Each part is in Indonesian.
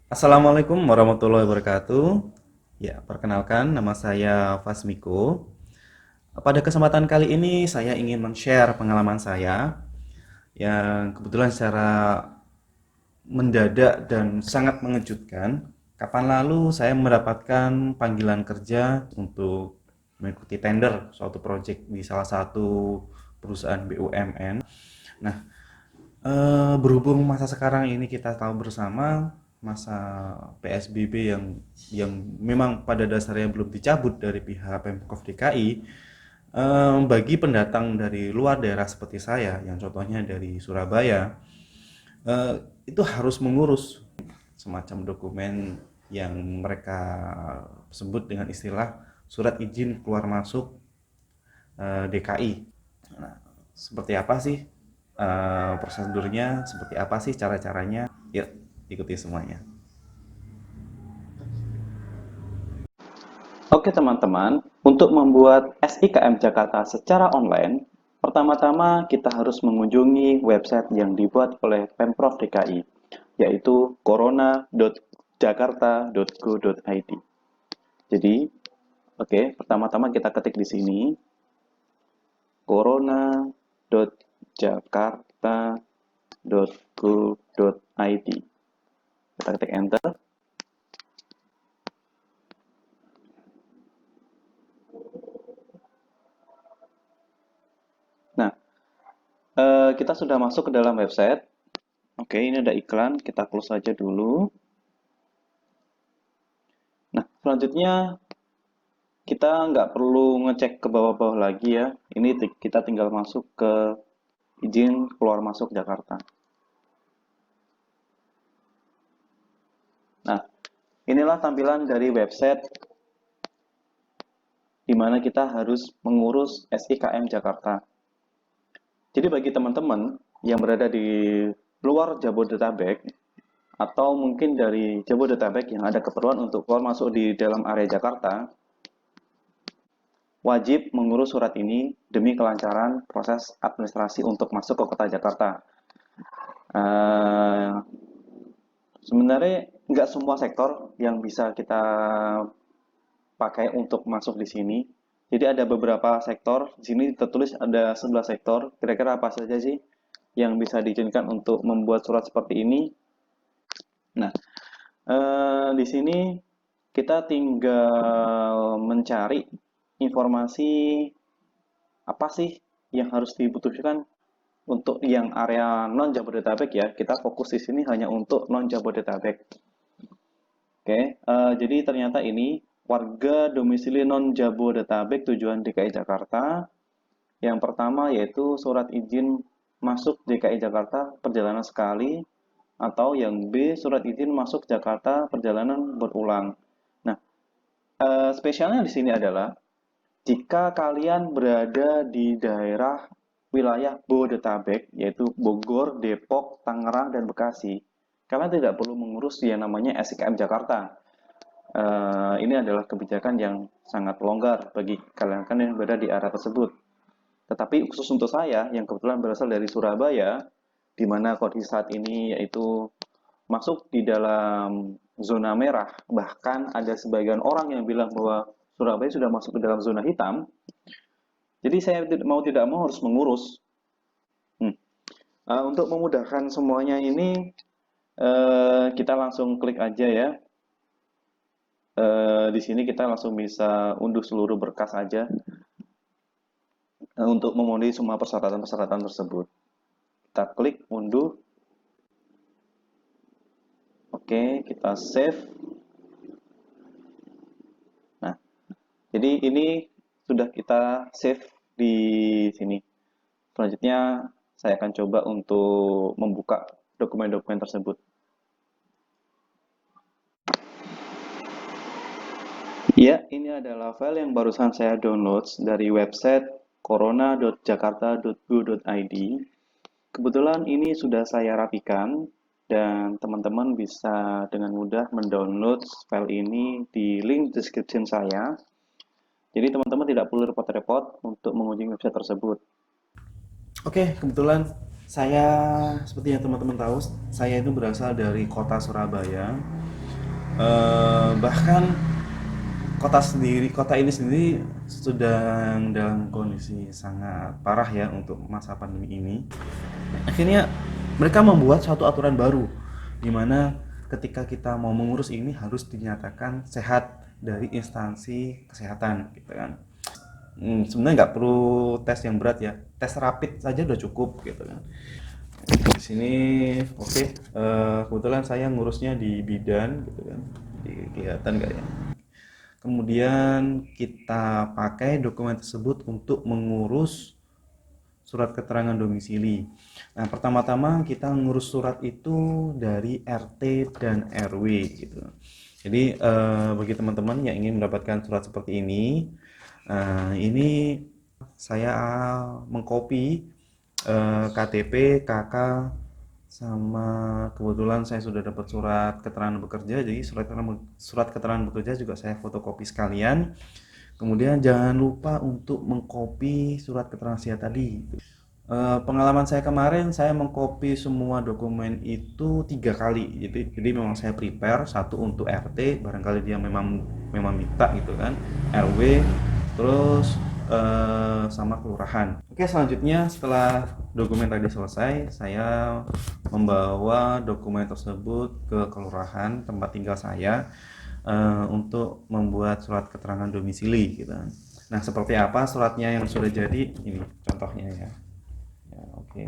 Assalamualaikum warahmatullahi wabarakatuh. Ya, perkenalkan nama saya Fasmiko. Pada kesempatan kali ini saya ingin men-share pengalaman saya yang kebetulan secara mendadak dan sangat mengejutkan. Kapan lalu saya mendapatkan panggilan kerja untuk mengikuti tender suatu proyek di salah satu perusahaan BUMN. Nah, berhubung masa sekarang ini kita tahu bersama masa PSBB yang memang pada dasarnya belum dicabut dari pihak Pemprov DKI, bagi pendatang dari luar daerah seperti saya, yang contohnya dari Surabaya, eh, itu harus mengurus semacam dokumen yang mereka sebut dengan istilah surat izin keluar masuk DKI. Nah, seperti apa sih prosedurnya, seperti apa sih cara-caranya? Yuk, ikuti semuanya. Oke teman-teman, untuk membuat SIKM Jakarta secara online, pertama-tama kita harus mengunjungi website yang dibuat oleh Pemprov DKI, yaitu corona.jakarta.go.id. Jadi, pertama-tama kita ketik di sini corona.jakarta.go.id. Kita ketik enter. Nah, kita sudah masuk ke dalam website. Oke, ini ada iklan, kita close saja dulu. Nah, selanjutnya kita nggak perlu ngecek ke bawah-bawah lagi ya. Ini kita tinggal masuk ke izin keluar masuk Jakarta. Nah, inilah tampilan dari website di mana kita harus mengurus SIKM Jakarta. Jadi bagi teman-teman yang berada di luar Jabodetabek atau mungkin dari Jabodetabek yang ada keperluan untuk keluar masuk di dalam area Jakarta, wajib mengurus surat ini demi kelancaran proses administrasi untuk masuk ke kota Jakarta. Uh, Sebenarnya nggak semua sektor yang bisa kita pakai untuk masuk di sini. Jadi ada beberapa sektor, di sini tertulis ada 11 sektor. Kira-kira apa saja sih yang bisa diizinkan untuk membuat surat seperti ini? Nah, di sini kita tinggal mencari informasi apa sih yang harus dibutuhkan untuk yang area non Jabodetabek ya. Kita fokus di sini hanya untuk non Jabodetabek. Oke, jadi ternyata ini warga domisili non Jabodetabek tujuan DKI Jakarta. Yang pertama yaitu surat izin masuk DKI Jakarta perjalanan sekali atau yang B surat izin masuk Jakarta perjalanan berulang. Nah, spesialnya di sini adalah jika kalian berada di daerah wilayah Bodetabek, yaitu Bogor, Depok, Tangerang, dan Bekasi, kalian tidak perlu mengurus yang namanya SIKM Jakarta. Ini adalah kebijakan yang sangat longgar bagi kalian yang berada di area tersebut. Tetapi khusus untuk saya yang kebetulan berasal dari Surabaya, di mana kondisi saat ini yaitu masuk di dalam zona merah, bahkan ada sebagian orang yang bilang bahwa Surabaya sudah masuk ke dalam zona hitam. Jadi saya mau tidak mau harus mengurus. Hmm. Untuk memudahkan semuanya ini, kita langsung klik aja ya. Di sini kita langsung bisa unduh seluruh berkas aja untuk memenuhi semua persyaratan-persyaratan tersebut. Kita klik unduh. Oke, kita save. Nah, jadi ini sudah kita save di sini. Selanjutnya saya akan coba untuk membuka dokumen-dokumen tersebut. Ya, ini adalah file yang barusan saya download dari website corona.jakarta.go.id. Kebetulan ini sudah saya rapikan dan teman-teman bisa dengan mudah mendownload file ini di link description saya. Jadi teman-teman tidak perlu repot-repot untuk mengunjungi website tersebut. Oke, kebetulan Saya, seperti yang teman-teman tahu, saya itu berasal dari kota Surabaya. Bahkan kota ini sendiri sedang dalam kondisi sangat parah ya untuk masa pandemi ini. Akhirnya mereka membuat suatu aturan baru, di mana ketika kita mau mengurus ini harus dinyatakan sehat dari instansi kesehatan, gitu kan. Sebenarnya nggak perlu tes yang berat ya, tes rapid saja udah cukup, gitu kan. Di sini, oke, kebetulan saya ngurusnya di bidan, gitu kan. Kelihatan nggak ya? Kemudian kita pakai dokumen tersebut untuk mengurus surat keterangan domisili. Nah, pertama-tama kita ngurus surat itu dari RT dan RW gitu. Jadi bagi teman-teman yang ingin mendapatkan surat seperti ini saya mengcopy KTP, KK, sama kebetulan saya sudah dapat surat keterangan bekerja. Jadi surat keterangan bekerja juga saya fotokopi sekalian. Kemudian jangan lupa untuk mengcopy surat keterangan sehat tadi. Pengalaman saya kemarin, saya mengcopy semua dokumen itu 3 kali. Jadi memang saya prepare satu untuk RT, barangkali dia memang memang minta gitu kan, RW, terus sama kelurahan. Oke, selanjutnya setelah dokumen tadi selesai, saya membawa dokumen tersebut ke kelurahan tempat tinggal saya untuk membuat surat keterangan domisili gitu. Nah, seperti apa suratnya yang sudah jadi? Ini contohnya ya. Ya, oke.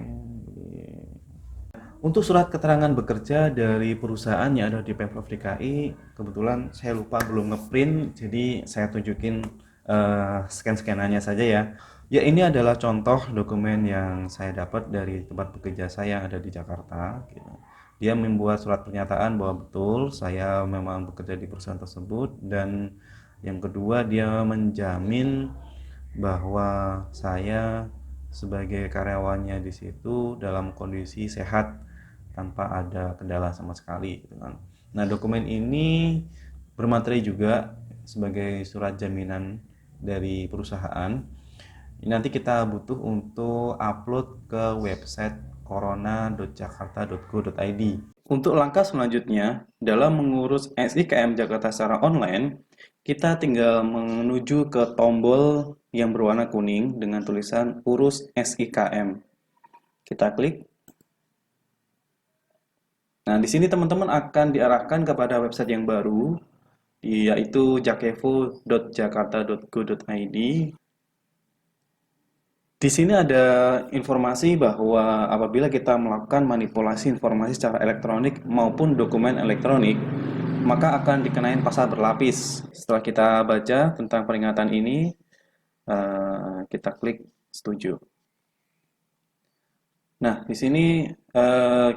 Untuk surat keterangan bekerja dari perusahaan yang ada di Pemprov DKI, kebetulan saya lupa belum ngeprint, jadi saya tunjukin scan-scanannya saja ya. Ya, ini adalah contoh dokumen yang saya dapat dari tempat bekerja saya yang ada di Jakarta, gitu. Dia membuat surat pernyataan bahwa betul saya memang bekerja di perusahaan tersebut, dan yang kedua dia menjamin bahwa saya sebagai karyawannya di situ dalam kondisi sehat tanpa ada kendala sama sekali gitu kan. Nah, dokumen ini bermateri juga sebagai surat jaminan dari perusahaan. Ini nanti kita butuh untuk upload ke website corona.jakarta.go.id. Untuk langkah selanjutnya, dalam mengurus SIKM Jakarta secara online, kita tinggal menuju ke tombol yang berwarna kuning dengan tulisan Urus SIKM. Kita klik. Nah, di sini teman-teman akan diarahkan kepada website yang baru, yaitu jakevo.jakarta.go.id. Di sini ada informasi bahwa apabila kita melakukan manipulasi informasi secara elektronik maupun dokumen elektronik, maka akan dikenain pasal berlapis. Setelah kita baca tentang peringatan ini, kita klik setuju. Nah, di sini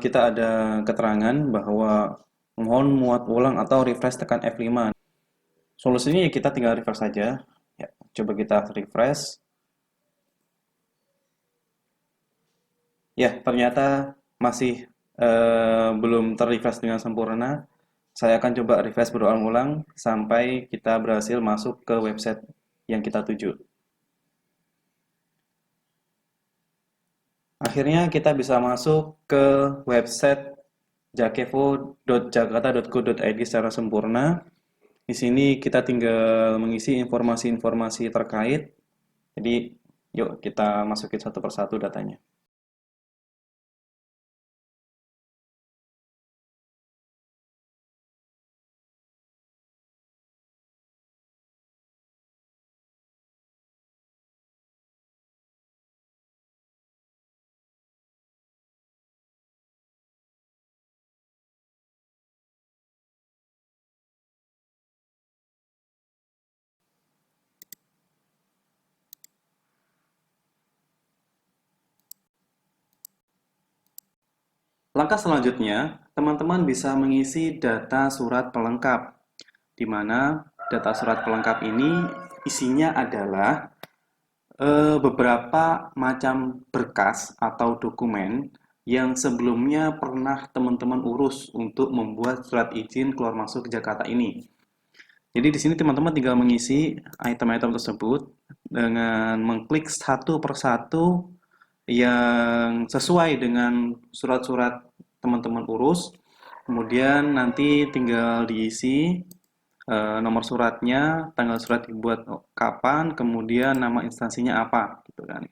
kita ada keterangan bahwa mohon muat ulang atau refresh tekan F5. Solusinya ya kita tinggal refresh saja. Ya, coba kita refresh. Ya, ternyata masih belum terrefresh dengan sempurna. Saya akan coba refresh berulang-ulang sampai kita berhasil masuk ke website yang kita tuju. Akhirnya kita bisa masuk ke website jakevo.jakarta.go.id secara sempurna. Di sini kita tinggal mengisi informasi-informasi terkait. Jadi, yuk kita masukin satu persatu datanya. Langkah selanjutnya, teman-teman bisa mengisi data surat pelengkap, di mana data surat pelengkap ini isinya adalah beberapa macam berkas atau dokumen yang sebelumnya pernah teman-teman urus untuk membuat surat izin keluar masuk ke Jakarta ini. Jadi di sini teman-teman tinggal mengisi item-item tersebut dengan mengklik satu persatu yang sesuai dengan surat-surat teman-teman urus. Kemudian nanti tinggal diisi nomor suratnya, tanggal surat dibuat kapan, kemudian nama instansinya apa, gitu kan.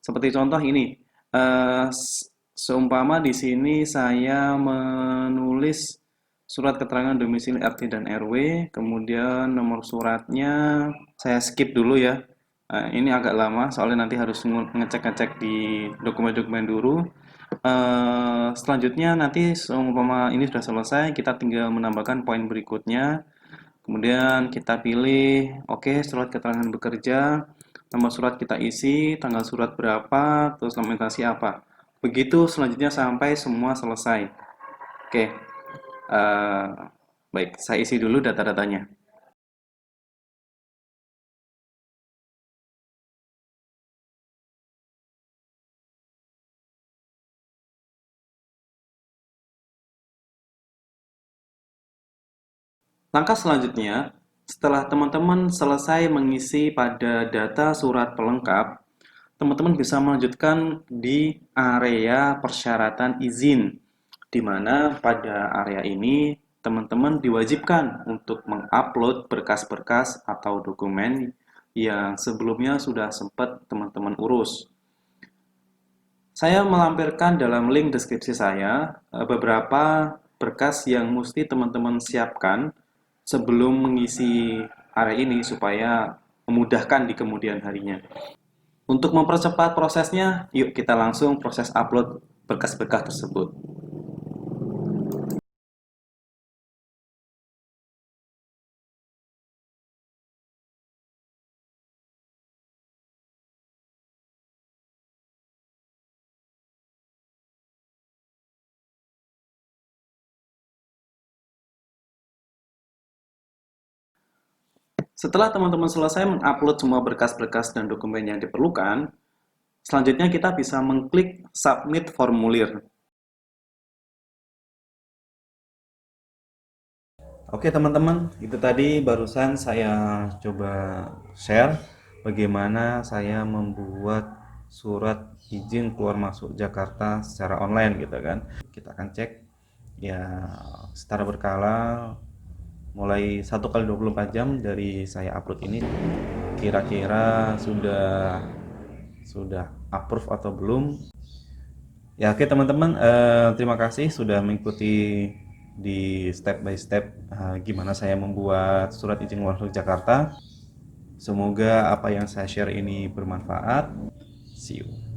Seperti contoh ini, seumpama di sini saya menulis surat keterangan domisili RT dan RW, kemudian nomor suratnya saya skip dulu ya. Ini agak lama, soalnya nanti harus ngecek-ngecek di dokumen-dokumen dulu. Selanjutnya nanti seumpama ini sudah selesai, kita tinggal menambahkan poin berikutnya. Kemudian kita pilih, oke, surat keterangan bekerja, nomor surat kita isi, tanggal surat berapa, terus dokumentasi apa. Begitu selanjutnya sampai semua selesai. Oke, eh, baik, saya isi dulu data-datanya. Langkah selanjutnya, setelah teman-teman selesai mengisi pada data surat pelengkap, teman-teman bisa melanjutkan di area persyaratan izin, di mana pada area ini teman-teman diwajibkan untuk mengupload berkas-berkas atau dokumen yang sebelumnya sudah sempat teman-teman urus. Saya melampirkan dalam link deskripsi saya beberapa berkas yang mesti teman-teman siapkan sebelum mengisi area ini supaya memudahkan di kemudian harinya. Untuk mempercepat prosesnya, yuk kita langsung proses upload berkas-berkas tersebut. Setelah teman-teman selesai mengupload semua berkas-berkas dan dokumen yang diperlukan, selanjutnya kita bisa mengklik submit formulir. Oke teman-teman, itu tadi barusan saya coba share bagaimana saya membuat surat izin keluar masuk Jakarta secara online gitu kan. Kita akan cek ya secara berkala mulai 1 kali 24 jam dari saya upload ini kira-kira sudah approve atau belum. Ya oke teman-teman, terima kasih sudah mengikuti di step by step gimana saya membuat surat izin keluar masuk Jakarta. Semoga apa yang saya share ini bermanfaat. See you.